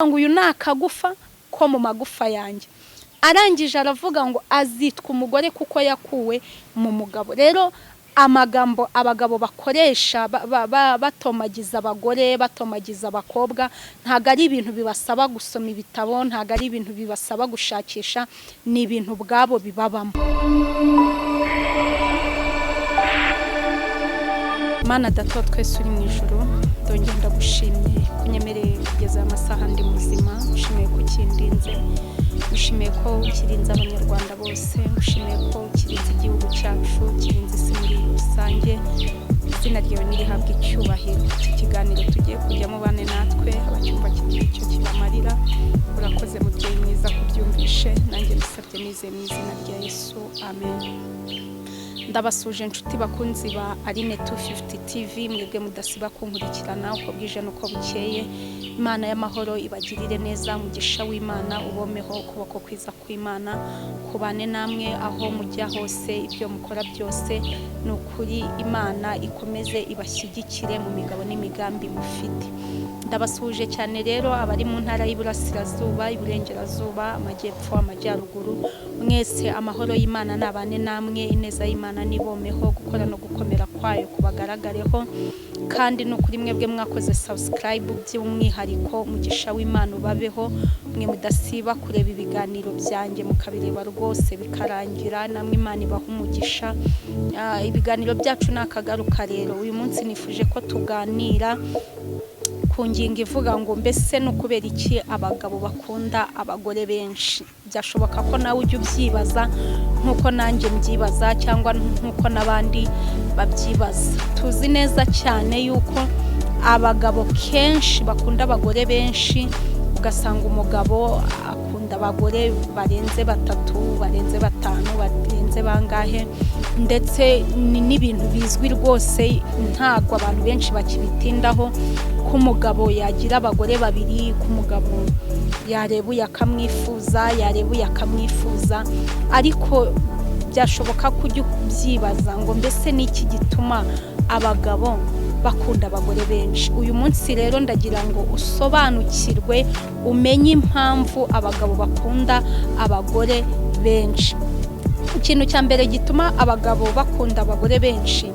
ngo uyu nakagufa ko mu magufa yanjye. Arangije aravuga ngo azitwa umugore kuko yakuwe mu mugabo. Rero amagambo abagabo bakoresha batomagiza abagore, batomagiza abakobwa, ntago ari ibintu bibasaba gusoma ibitabo, ntago ari ibintu bibasaba gushakisha, ni ibintu bwabo bibabamo. Mana Data twese uri mu ijuru, ndongera ndagushimiye kunyemereye kugeza amasaha ndi muzima, ushimiye ko kindinze, ushimiye ko ukirinze abanyarwanda bose, ushimiye ko ukirinze igihugu cyacu, ukirinze isi muri rusange. Izina ryawe nirihabwe icyubahiro. Iki kiganiro tugiye kujyamo bane natwe abacyumva kigiye icyo kibamarira. Urakoze mubyeyi mwiza kubyumvishe, nanjye bisabye nizeye mu izina rya Yesu, amen. Ndabasuje inshuti bakunzi ba Aline 250 TV, mwebwe mudasiba kunkurikirana uko bwije nuko bukeye. Imana y'amahoro ibagirire neza, mugisha w'Imana ubomeho ukuboko kwiza kw'Imana kubane namwe aho mujya hose, ibyo mukora byose nukuri Imana ikomeze ibashyigikire mu migabo n'imigambi mufite. Ndabasuje cyane rero abari mu ntara y'Iburasirazuba, Iburengerazuba, Amajyepfo, Amajyaruguru, mwese amahoro y'Imana nabane namwe, ineza y'Imana nibomeho, gukora no gukomera kwayo kubagaragareho. Kandi no kuri mwebwe mwakoze subscribe by'umwihariko, mugisha w'Imana ubabeho, mwe mudasiba kureba ibiganiro byanjye mukabireba rwose bikarangira, namwe Imana ibaha umugisha. Ibiganiro byacu nakagaruka rero, uyu munsi nifuje ko tuganira ku ngingo ivuga ngo mbese no kubera iki abagabo bakunda abagore benshi. Byashoboka ko nawe ujye ubyibaza nkuko nanjye mbyibaza, cyangwa nkuko nabandi babyibaza. Tuzi neza cyane yuko abagabo kenshi bakunda abagore benshi, ugasanga umugabo akunda abagore barenze 3, barenze 5, barenze bangahe, ndetse n'ibintu bizwi rwose, ntago abantu benshi bakibitindaho. Kumugabo yagira abagore 2, kumugabo yarebuye akamwifuza, yarebuye akamwifuza, ariko byashoboka kujya kubyibaza ngo mbese niki gituma abagabo bakunda abagore benshi. Uyu munsi rero ndagira ngo usobanukirwe, umenye impamvu abagabo bakunda abagore benshi. Ikintu cya mbere gituma abagabo bakunda abagore benshi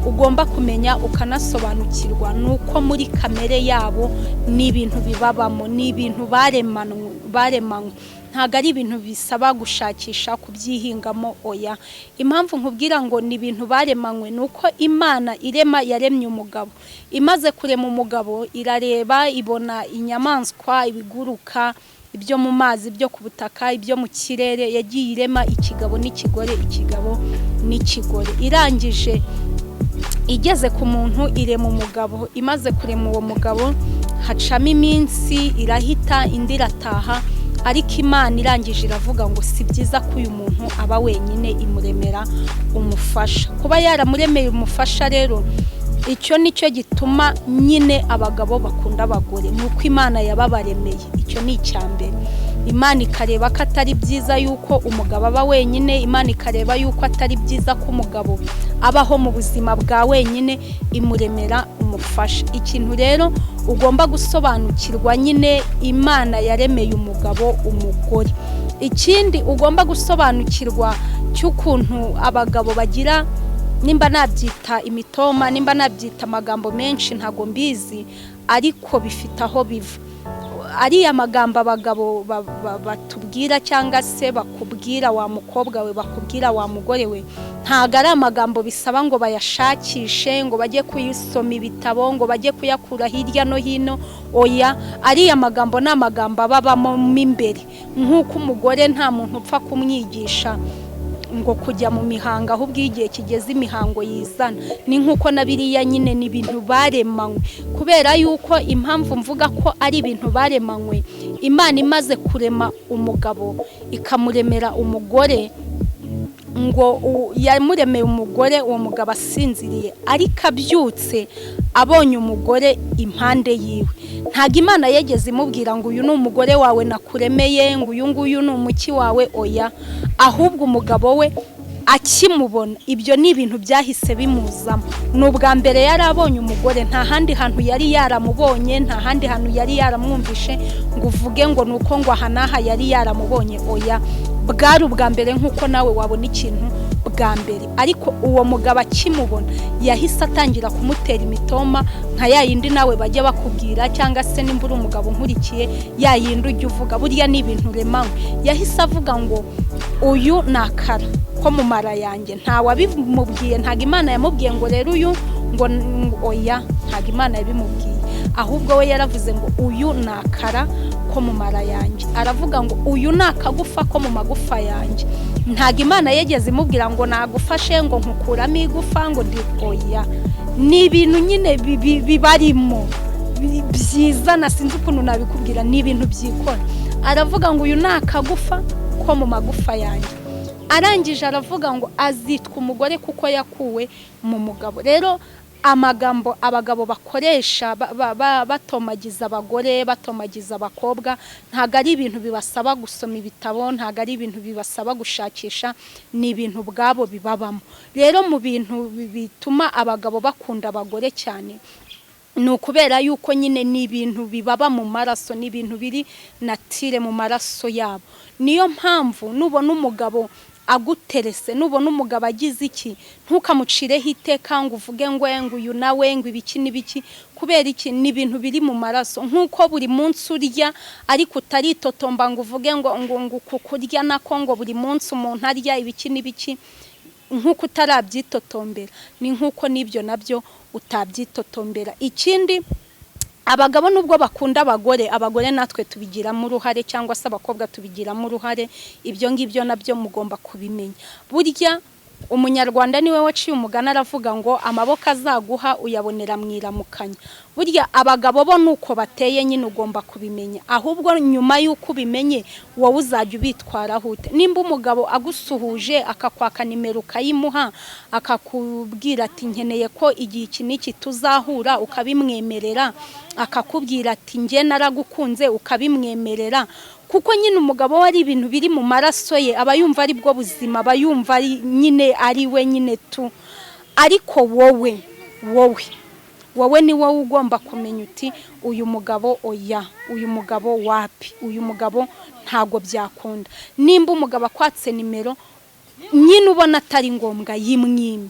ugomba kumenya ukanasobanukirwa nuko muri kamere yabo ni ibintu bibabamo, ni ibintu baremanywe, ntago ari ibintu bisaba gushakisha kubyihingamo. Oya, impamvu nkubwira ngo ni ibintu baremanywe nuko Imana yaremye umugabo. Imaze kurema umugabo irareba, ibona inyamaswa, ibiguruka, ibyo mu mazi, ibyo ku butaka, ibyo mu kirere, yagiye irema ikigabo n'ikigore, ikigabo n'ikigore. Irangije igeze ku muntu irema umugabo. Imaze kurema uwo mugabo hacamo iminsi, irahita indi irataha, ariko Imana irangije iravuga ngo si byiza ko uyu muntu aba wenyine, imuremera umufasha. Kuba yaramuremeye umufasha rero, icyo nicyo gituma nyine abagabo bakunda abagore, nuko Imana yababaremeye. Icyo ni icyambere. Imana ikareba ko atari byiza yuko umugabo aba wenyine, Imana ikareba yuko atari byiza ko umugabo abaho mu buzima bwa wenyine, imuremera umufasha. Ikintu rero ugomba gusobanukirwa, nyine Imana yaremeye umugabo umugore. Ikindi ugomba gusobanukirwa cy'ukuntu abagabo bagira, nimba nabyita imitoma, nimba nabyita amagambo menshi, ntago mbizi, ariko bifite aho biva. Ari amagambo abagabo batubwira cyangwa se bakubwira, wa mukobwa we, bakubwira wa mugore we, ntago ari amagambo bisaba ngo bayashakishe, ngo bajye kuyisoma ibitabo, ngo bajye kuyakura hirya no hino. Oya, ari amagambo n'amagambo ababamo imbere. Nk'uko umugore nta muntu upfa kumwigisha ngo kujya mu mihango, ahubwo igihe kigeze imihango yizana. Ni nkuko nabiriya nyine ni ibintu baremanywe. Kubera yuko impamvu mvuga ko ari ibintu baremanywe, Imana imaze kurema umugabo ikamuremera umugore, ngo yamuremeye umugore, uwo mugabo asinziriye, ariko abyutse abonye umugore impande yiwe. Ntago Imana yegeze imubwira ngo uyu ni umugore wawe nakuremeye, ngo uyu nguyu ni umuki wawe. Oya, ahubwo umugabo we akimubona ibyo ni ibintu byahise bimuzamo. N'ubwa mbere yarabonye umugore, nta handi hantu yari yaramubonye, nta handi hantu yari yaramwumvishe ngo uvuge ngo nuko ngo ahanaha yari yaramubonye. Oya, bwari ubwa mbere nkuko nawe wabona ikintu bwa mbere. Ariko uwo mugabo akimubona yahise atangira kumutera imitoma nka yayindi nawe bajya bakubwira, cyangwa se nimbura umugabo nkurikiye yayindi ujya uvuga burya ni ibintu remawe. Yahise avuga ngo uyu nakara ko mu mara yanjye. Nta wabimubwiye, ntago Imana yamubwiye ngo rero uyu ngo oya, ntago Imana yabimubwiye, ahubwo we yaravuze ngo uyu nakara ko mu mara yanjye. Aravuga ngo uyu nakagufa ko mu magufa yanjye. Ntago Imana yegeze imubwira ngo nagufashe ngo nkukuramo igufa ngo ndi oya. Ni ibintu nyine bibarimo byiza, nasinzi ukuntu nabikubwira, ni ibintu byikora. Aravuga ngo uyu nakagufa ko mu magufa yanjye. Arangije aravuga ngo azitwa umugore kuko yakuwe mu mugabo. Rero amagambo abagabo bakoresha batomagiza abagore, batomagiza abakobwa, ntago ari ibintu bibasaba gusoma ibitabo, ntago ari ibintu bibasaba gushakisha, ni ibintu bwabo bibabamo. Rero mu bintu bituma abagabo bakunda abagore cyane ni ukubera yuko nyine ni ibintu bibaba mu maraso, ni ibintu biri natire mu maraso yabo. Niyo mpamvu nubona umugabo aguterese, nubona umugabo agize iki, ntukamucireho iteka ngo uvuge ngo uyu nawe ngo ibiki n'ibiki. Kubera iki? Ni ibintu biri mu maraso. Nkuko buri munsi urya ariko utaritotomba ngo uvuge ngo kukurya nako ngo buri munsi umuntu arya ibiki n'ibiki, nkuko utarabyitotombera, ni nkuko nibyo nabyo utabyitotombera. Ikindi, abagabo nubwo bakunda abagore natwe tubigiramo uruhare, cyangwa se abakobwa tubigiramo uruhare. Ibyo ngibyo nabyo mugomba kubimenya. Burya umunyarwanda niwe waciye umugani aravuga ngo amaboko azaguha uyabonera mwiramukanya. Burya abagabo bo nuko bateye nyine ugomba kubimenya, ahubwo nyuma y'uko ubimenye wowe uzajya ubitwaraho ute. Nimba umugabo agusuhuje akakwaka nimero ukayimuha, akakubwira ati nkeneye ko igihe iki n'iki tuzahura, ukabimwemerera, akakubwira ati nge naragukunze, ukabimwemerera, kuko nyine umugabo wari ibintu biri mu maraso ye, aba yumva ari bwo buzima, aba yumva nyine ari we nyine tu. Ariko wowe ni wowe ugomba kumenya uti uyu mugabo oya, uyu mugabo wapi, uyu mugabo ntago byakunda. Nimba umugabo akwatse nimero nyine ubona atari ngombwa, yimwime,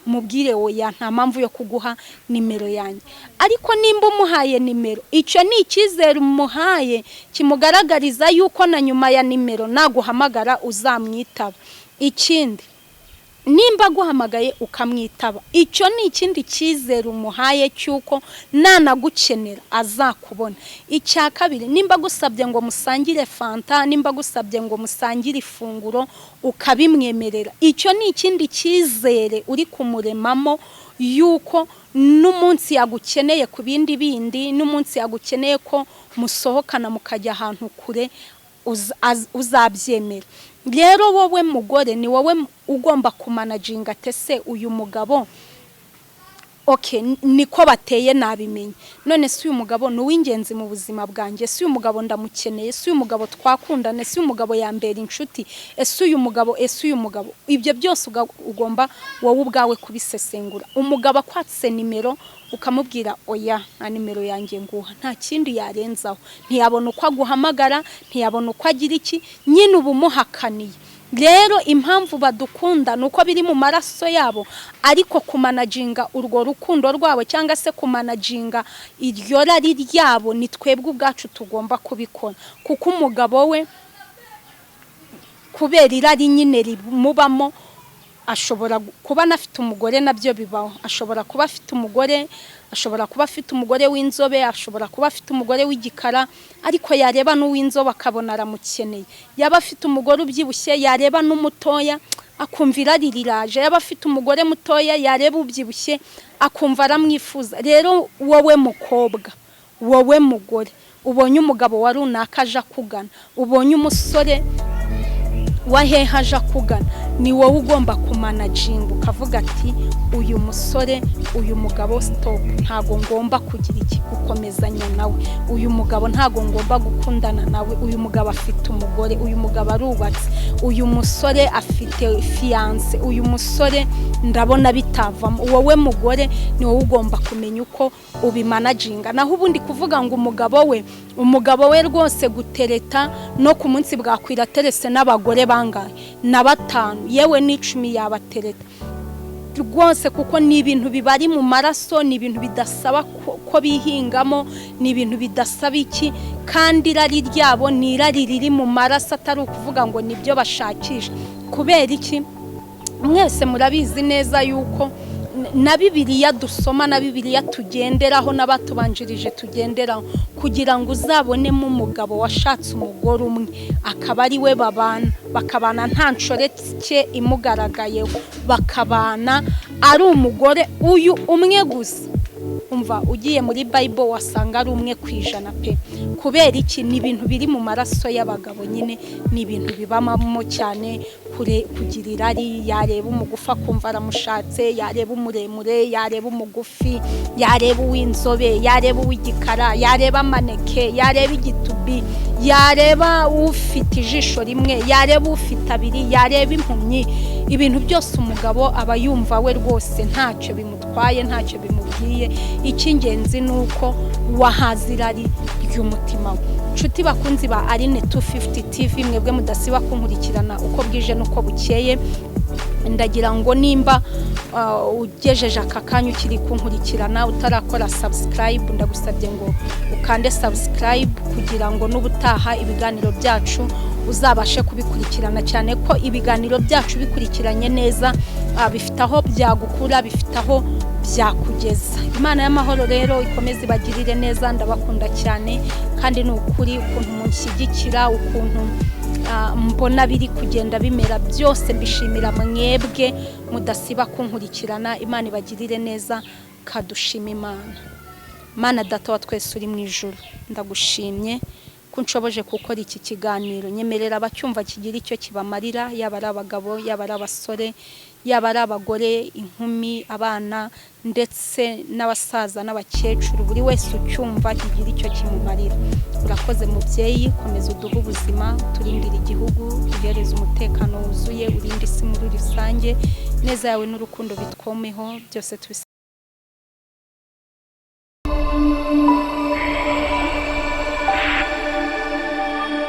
mubwire oya, nta mpamvu yo kuguha nimero yanjye. Ariko nimba umuhaye nimero, icyo ni icyizere umuhaye kimugaragariza yuko na nyuma ya nimero naguhamagara uzamwitaba. Ikindi, nimba guhamagaye ukamwitaba, icyo ni ikindi cyizere umuhaye cyuko nanagukenera azakubona. Icya kabiri, nimba gusabye ngo musangire fanta, nimba gusabye ngo musangire ifunguro ukabimwemerera, icyo ni ikindi cyizere uri kumuremamo yuko n'umunsi yagukeneye ku bindi, n'umunsi yagukeneye ko musohokana mukajya ahantu kure uzabyemera. Rero wowe mugore ni wowe ugomba kumanaginga tese uyu mugabo okay niko bateye nabimenye, none si uyu mugabo ni uw'ingenzi mu buzima bwanjye, si uyu mugabo ndamukeneye, si uyu mugabo twakundane, si uyu mugabo yambera inshuti, ese uyu mugabo. Ibyo byose ugomba wowe ubwawe kubisesengura. Umugabo akwatse nimero ukamubwira oya, nta nimero yanjye nguha, nta kindi yarenzaho, ntiyabona uko aguhamagara, ntiyabona uko agira iki, nyine ubumuhakaniye. Rero impamvu badukunda nuko biri mu maraso yabo, ariko kumanaginga urwo rukundo rwabo cyangwa se kumanaginga iryo rari ryabo ni twebwe ubwacu tugomba kubikora. Kuko umugabo we kubera irari nyine rimubamo, ashobora kuba afite umugore, nabyo bibaho. Ashobora kuba afite umugore, ashobora kuba afite umugore w'inzobe, ashobora kuba afite umugore w'igikara, ariko yareba n'uw'inzobe akabona aramukeneye. Yaba afite umugore ubyibushye, yareba n'umutoya akumva irari riraje. Yaba afite umugore mutoya, yareba ubyibushye akumva aramwifuza. Rero wowe mukobwa, wowe mugore, ubonye umugabo wa runaka aje kugana, ubonye umusore waheha aje kugana, ni wowe ugomba kumanaginga ukavuga ati uyu musore uyu mugabo stop, ntago ngomba kugira iki gukomezanya nawe, uyu mugabo ntago ngomba gukundana nawe, uyu mugabo afite umugore, uyu mugabo arubatse, uyu musore afite fiance, uyu musore ndabona bitavamo. Wowe mugore ni wowe ugomba kumenya uko ubimanaginga. Naho ubundi kuvuga ngo umugabo we rwose gutereta no ku munsi bwakwira terese n'abagore bangahe na 5 yewe n'10 yabatereta rwose, kuko ni ibintu bibari mu maraso, ni ibintu bidasaba ko bihingamo, ni ibintu bidasaba iki, kandi irari ryabo ni irari riri mu maraso, atari ukuvuga ngo nibyo bashakisha. Kubera iki? Mwese murabizi neza yuko na Bibiliya dusoma, na Bibiliya tugenderaho, n'abatubanjirije tugenderaho, kugira ngo uzabonemo umugabo washatse umugore umwe akaba ari we bakabana nta nshoreke imugaragayeho, bakabana ari umugore uyu umwe gusa. Umva, ugiye muri Bible wasanga ari 1% pe. Kubera iki? Ni ibintu biri mu maraso y'abagabo nyine, ni ibintu bibamamo cyane, kugira irari, yareba umugufa kumva aramushatse, yareba umuremure, yareba umugufi, yareba uw'inzobe, yareba uw'igikara, yareba maneke, yareba igitubi, yareba ufite ijisho rimwe, yareba ufite abiri, yareba impumyi. Ibintu byose umugabo aba yumva we rwose ntacyo bimutwaye, ntacyo bimubwiye. Icy'ingenzi nuko wahazirari ry'umutima we. Nshuti bakunzi ba Aline 250 TV, mwebwe mudasiba kunkurikirana uko bwije nuko bukeye, ndagira ngo nimba ugejeje aka kanya ukiri kunkurikirana utarakora subscribe, ndagusabye ngo ukande subscribe kugira ngo n'ubutaha ibiganiro byacu uzabashe kubikurikirana, cyane ko ibiganiro byacu bikurikiranye neza bifite aho byagukura, bifite aho byakugeza. Imana y'amahoro rero ikomeze ibagirire neza, ndabakunda cyane, kandi ni ukuri ukuntu munshyigikira, ukuntu mbona biri kugenda bimera byose, mbishimira mwebwe mudasiba kunkurikirana. Imana ibagirire neza, kadushima Imana. Mana data wa twese uri mu ijuru, ndagushimye kunshoboje gukora iki kiganiro. Nyemerera abacyumva kigira icyo kibamarira, yaba ari abagabo, yaba ari abasore, yaba ari abagore, inkumi, abana, ndetse n'abasaza n'abakecuru, buri wese ucyumva kigira icyo kimumarira. Urakoze mubyeyi, komeza uduhe ubuzima, turindire igihugu, uhereze umutekano wuzuye, urinde isi muri rusange, neza yawe n'urukundo bitwomeho byose